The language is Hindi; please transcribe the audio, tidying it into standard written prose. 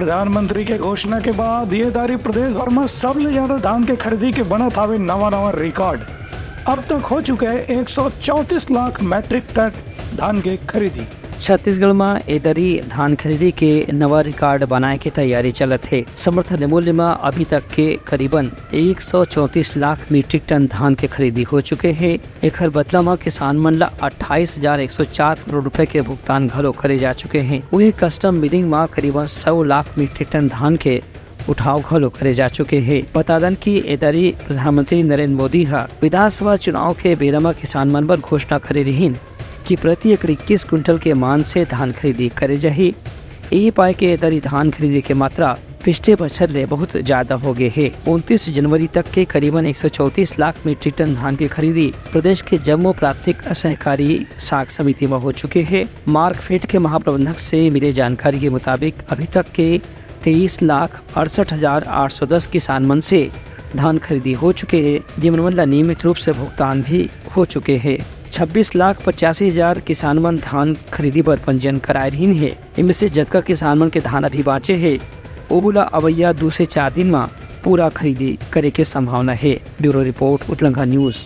प्रधानमंत्री के घोषणा के बाद ये तारीख प्रदेश भर में सबसे ज्यादा धान के खरीदी के बना था नवा रिकॉर्ड। अब तक हो चुका है 134 लाख मैट्रिक टन धान के खरीदी। छत्तीसगढ़ में एदरी धान खरीदी के नवा रिकॉर्ड बनाए के तैयारी चलत है। समर्थन मूल्य में अभी तक के करीबन 134 लाख मीट्रिक टन धान के खरीदी हो चुके हैं। एक बदला में किसान मन ला 28,104 करोड़ रुपए के भुगतान घलो करे जा चुके हैं। वही कस्टम मिलिंग में करीबन 100 लाख मीट्रिक टन धान के उठाव घलो करे जा चुके हैं। बता दें कि एदरी प्रधानमंत्री नरेंद्र मोदी विधानसभा चुनाव के बेरा में किसान मन पर घोषणा करे रहीन कि प्रति एकड़ 21 क्विंटल के मान से धान खरीदी करे जाही। ये पाए के एदरी धान खरीदी के मात्रा पिछले बछर ले बहुत ज्यादा हो गए है। 29 जनवरी तक के करीबन 134 लाख मीट्रिक टन धान की खरीदी प्रदेश के जम्मू प्राथमिक सहकारी साख समिति में हो चुके हैं। मार्कफेड के महाप्रबंधक से मिले जानकारी के मुताबिक अभी तक के 23,68,810 किसान मन से धान खरीदी हो चुके हैं, जिनमन ला नियमित रूप से भुगतान भी हो चुके हैं। 26,85,000 किसान मन धान खरीदी पर पंजीयन कराए रही है। इनमें से जतका किसान मन के धान अभी बाँचे है ओबुला अवैया 2 से 4 दिन में पूरा खरीदी करे के संभावना है। ब्यूरो रिपोर्ट उत्तलंका न्यूज।